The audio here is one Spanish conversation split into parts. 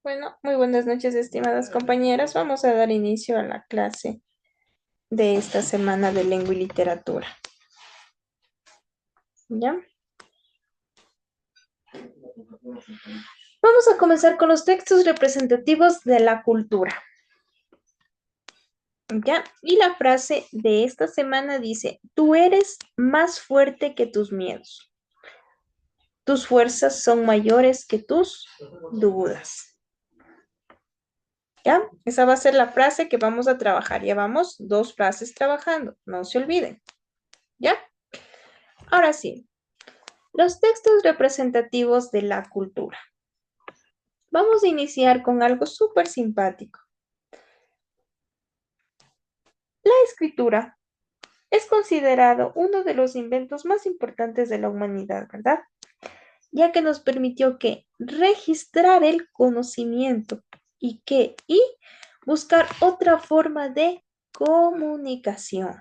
Bueno, muy buenas noches, estimadas compañeras. Vamos a dar inicio a la clase de esta semana de lengua y literatura. ¿Ya? Vamos a comenzar con los textos representativos de la cultura. ¿Ya? Y la frase de esta semana dice, tú eres más fuerte que tus miedos. Tus fuerzas son mayores que tus dudas. ¿Ya? Esa va a ser la frase que vamos a trabajar. Ya vamos dos frases trabajando. No se olviden. ¿Ya? Ahora sí. Los textos representativos de la cultura. Vamos a iniciar con algo súper simpático. La escritura es considerado uno de los inventos más importantes de la humanidad, ¿verdad? Ya que nos permitió que registrar el conocimiento y buscar otra forma de comunicación,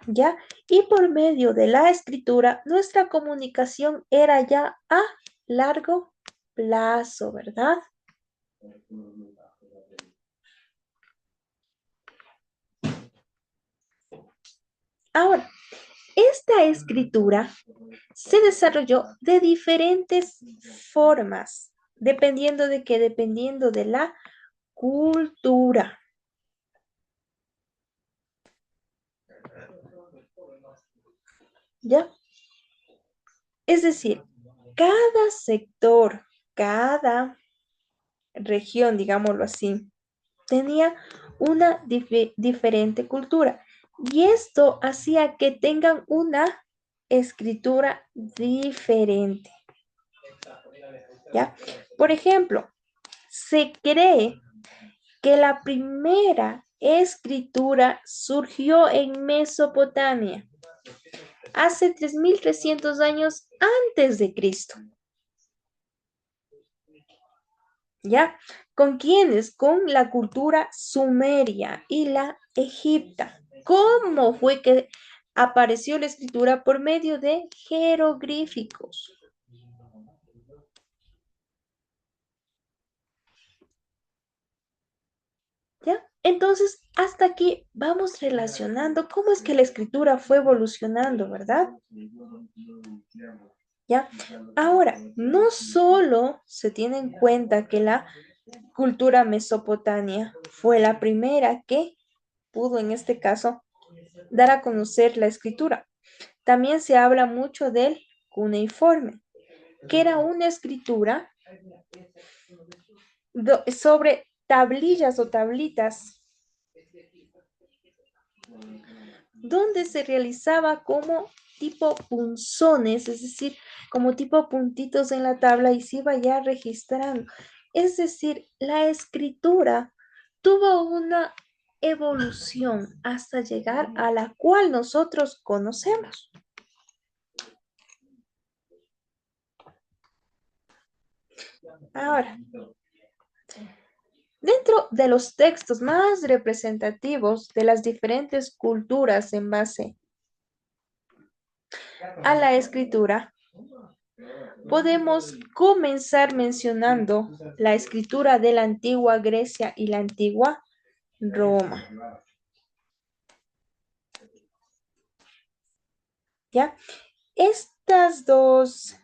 ¿ya? Y por medio de la escritura, nuestra comunicación era ya a largo plazo, ¿verdad? Ahora, esta escritura se desarrolló de diferentes formas, dependiendo de la cultura, ¿ya? Es decir, cada sector, cada región, digámoslo así, tenía una diferente cultura y esto hacía que tengan una escritura diferente, ¿ya? Por ejemplo, se cree que la primera escritura surgió en Mesopotamia hace 3300 años antes de Cristo. ¿Ya? ¿Con quiénes? Con la cultura sumeria y la egipta. ¿Cómo fue que apareció la escritura? Por medio de jeroglíficos. ¿Ya? Entonces, hasta aquí vamos relacionando cómo es que la escritura fue evolucionando, ¿verdad? ¿Ya? Ahora, no solo se tiene en cuenta que la cultura mesopotamia fue la primera que pudo, en este caso, dar a conocer la escritura. También se habla mucho del cuneiforme, que era una escritura sobre tablillas o tablitas donde se realizaba como tipo punzones, es decir, como tipo puntitos en la tabla y se iba ya registrando. Es decir, la escritura tuvo una evolución hasta llegar a la cual nosotros conocemos. Ahora, dentro de los textos más representativos de las diferentes culturas en base a la escritura, podemos comenzar mencionando la escritura de la antigua Grecia y la antigua Roma. ¿Ya? Estas dos,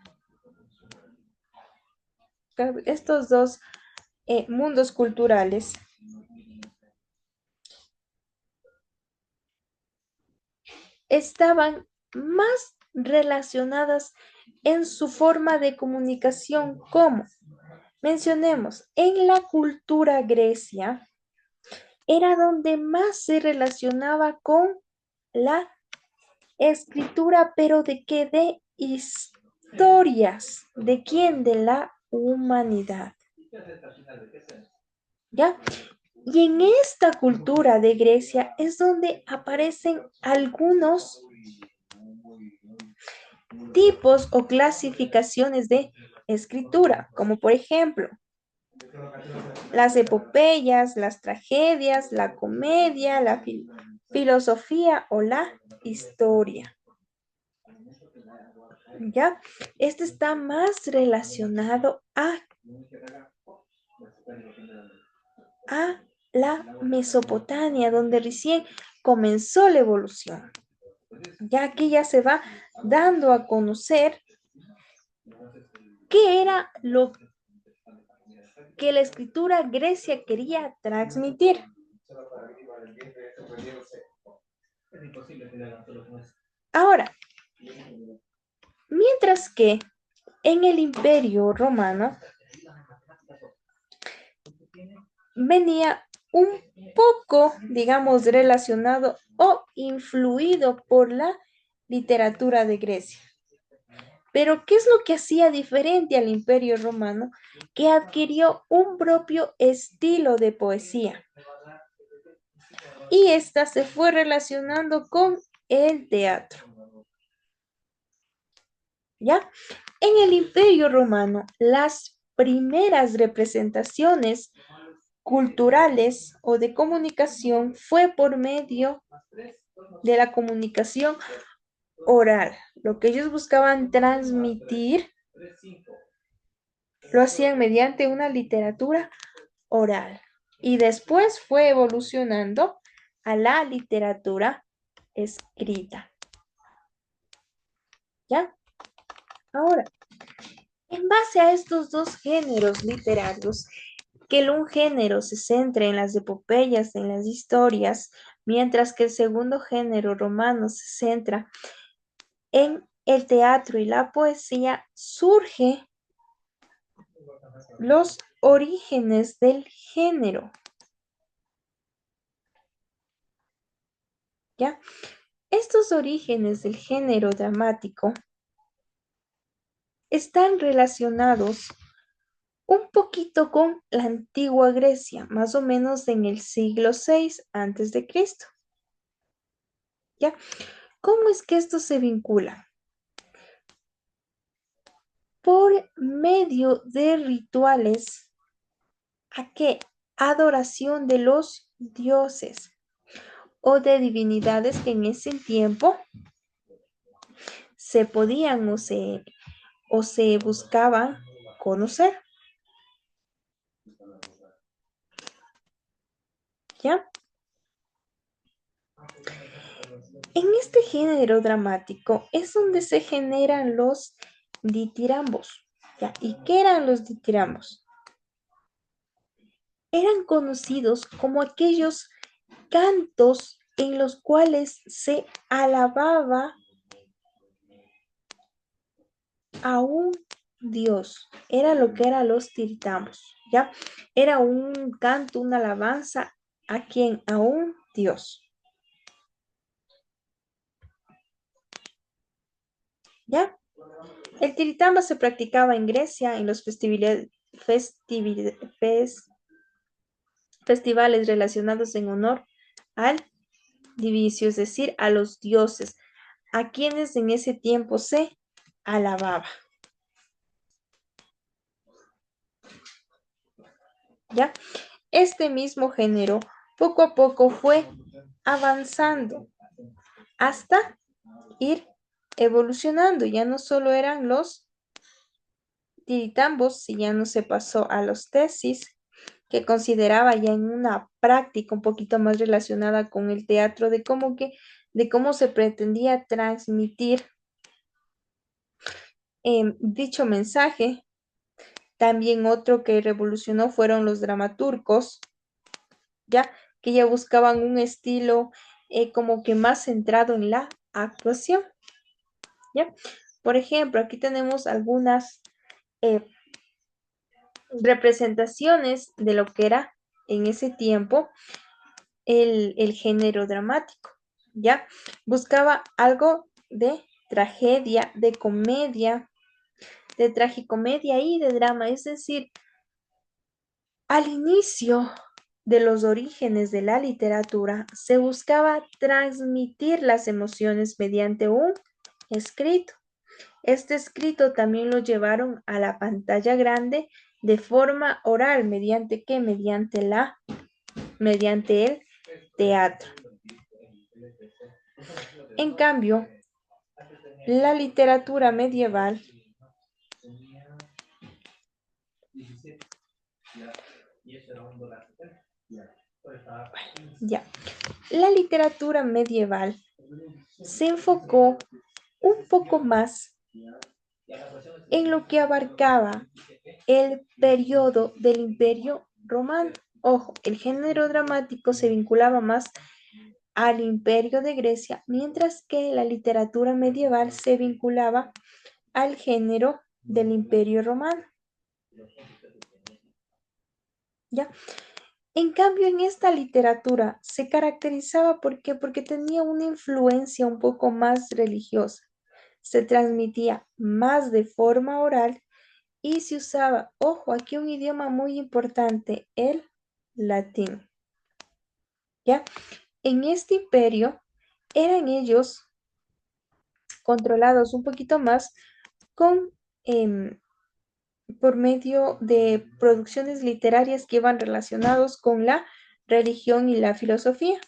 estos dos mundos culturales estaban más relacionadas en su forma de comunicación como, mencionemos, en la cultura grecia, era donde más se relacionaba con la escritura, pero ¿de qué? De historias. ¿De quién? De la humanidad. ¿Ya? Y en esta cultura de Grecia es donde aparecen algunos tipos o clasificaciones de escritura, como por ejemplo las epopeyas, las tragedias, la comedia, la filosofía o la historia. ¿Ya? Este está más relacionado a la Mesopotamia, donde recién comenzó la evolución. Ya aquí ya se va dando a conocer qué era lo que la escritura grecia quería transmitir. Ahora, mientras que en el Imperio Romano venía un poco, digamos, relacionado o influido por la literatura de Grecia. Pero, ¿qué es lo que hacía diferente al Imperio Romano? Que adquirió un propio estilo de poesía. Y esta se fue relacionando con el teatro. ¿Ya? En el Imperio Romano, las primeras representaciones culturales o de comunicación fue por medio de la comunicación oral. Lo que ellos buscaban transmitir lo hacían mediante una literatura oral y después fue evolucionando a la literatura escrita. ¿Ya? Ahora, en base a estos dos géneros literarios, que un género se centra en las epopeyas, en las historias, mientras que el segundo género romano se centra en el teatro y la poesía, surge los orígenes del género, ¿ya? Estos orígenes del género dramático están relacionados un poquito con la antigua Grecia, más o menos en el siglo VI antes de Cristo, ¿ya? ¿Cómo es que esto se vincula? Por medio de rituales, ¿a qué? Adoración de los dioses o de divinidades que en ese tiempo se podían o se buscaban conocer, ¿ya? En este género dramático es donde se generan los ditirambos, ¿ya? ¿Y qué eran los ditirambos? Eran conocidos como aquellos cantos en los cuales se alababa a un dios. Era lo que eran los tiritambos, ¿ya? Era un canto, una alabanza a quien, a un dios, ¿ya? El tiritamba se practicaba en Grecia en los festivales relacionados en honor al divisio, es decir, a los dioses, a quienes en ese tiempo se alababa, ¿ya? Este mismo género poco a poco fue avanzando hasta ir evolucionando. Ya no solo eran los tiritambos, si ya no se pasó a los tesis, que consideraba ya en una práctica un poquito más relacionada con el teatro, de cómo se pretendía transmitir dicho mensaje. También otro que revolucionó fueron los dramaturgos, ya que ya buscaban un estilo como que más centrado en la actuación, ¿ya? Por ejemplo, aquí tenemos algunas eh, representaciones de lo que era en ese tiempo el género dramático, ¿ya? Buscaba algo de tragedia, de comedia, de tragicomedia y de drama, es decir, al inicio de los orígenes de la literatura se buscaba transmitir las emociones mediante un escrito. Este escrito también lo llevaron a la pantalla grande de forma oral, ¿mediante qué? Mediante el teatro. En cambio, la literatura medieval ya, la literatura medieval se enfocó un poco más en lo que abarcaba el periodo del Imperio Romano. Ojo, el género dramático se vinculaba más al Imperio de Grecia, mientras que la literatura medieval se vinculaba al género del Imperio Romano. ¿Ya? En cambio, en esta literatura se caracterizaba ¿por qué? Porque tenía una influencia un poco más religiosa. Se transmitía más de forma oral y se usaba, ojo, aquí un idioma muy importante, el latín. ¿Ya? En este imperio eran ellos controlados un poquito más con por medio de producciones literarias que iban relacionados con la religión y la filosofía.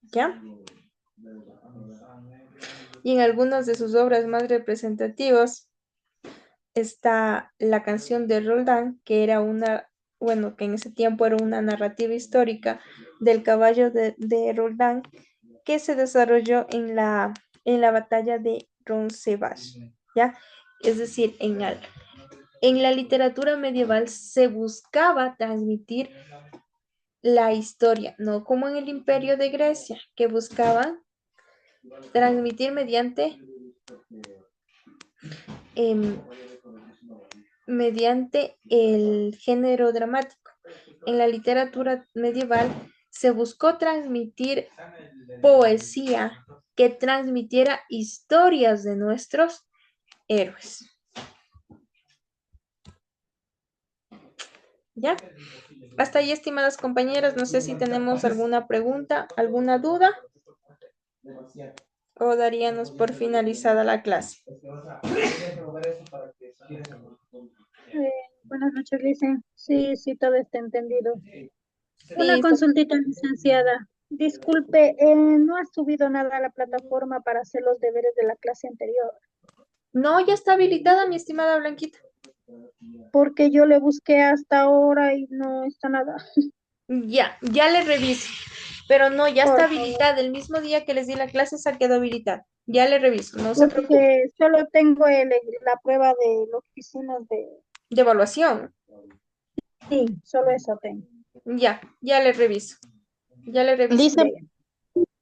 ¿Ya? Y en algunas de sus obras más representativas está la canción de Roldán, que era una, bueno, que en ese tiempo era una narrativa histórica del caballo de Roldán, que se desarrolló en la batalla de Roncesvalles, ¿ya? Es decir, en la literatura medieval se buscaba transmitir la historia, no como en el Imperio de Grecia, que buscaban transmitir em, mediante el género dramático. En la literatura medieval se buscó transmitir poesía que transmitiera historias de nuestros héroes. ¿Ya? Hasta ahí, estimadas compañeras, no sé si tenemos alguna pregunta, alguna duda o daríamos por finalizada la clase. Eh, Buenas noches, Licen. Sí, sí, todo está entendido. Una Listo. consultita, licenciada. Disculpe, ¿no ha subido nada a la plataforma para hacer los deberes de la clase anterior? No, ya está habilitada, mi estimada Blanquita. Porque yo le busqué hasta ahora y no está nada. Ya le reviso. Pero no, ya está Por favor, habilitada. El mismo día que les di la clase, se quedó habilitada. Ya le reviso, no se preocupe. porque solo tengo la prueba de lo que hicimos de... De evaluación. Sí, solo eso tengo. Ya le reviso. Ya le reviso. Dice,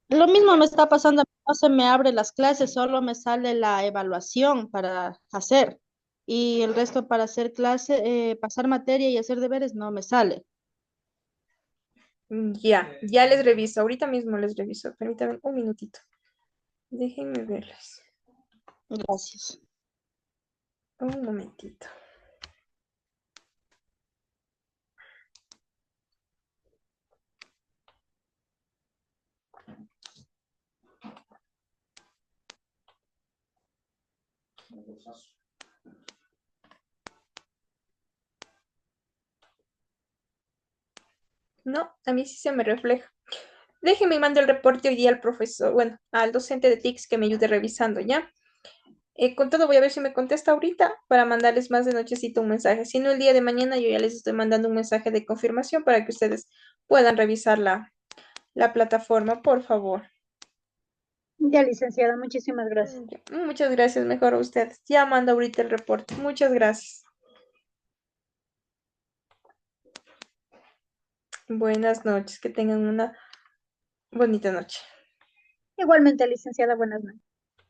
lo mismo me está pasando, no se me abre las clases, solo me sale la evaluación para hacer. Y el resto para hacer clase, pasar materia y hacer deberes no me sale. Ya les reviso. Ahorita mismo les reviso. Permítanme un minutito. Déjenme verles. Gracias. Un momentito. No, a mí sí se me refleja. Déjenme mando el reporte hoy día al profesor, bueno, al docente de TICS que me ayude revisando, ¿ya? Con todo voy a ver si me contesta ahorita para mandarles más de nochecito un mensaje. Si no, el día de mañana yo ya les estoy mandando un mensaje de confirmación para que ustedes puedan revisar la plataforma, por favor. Ya, licenciada, muchísimas gracias. Ya. Muchas gracias, mejor a ustedes. Ya mando ahorita el reporte. Muchas gracias. Buenas noches, que tengan una bonita noche. Igualmente, licenciada, buenas noches.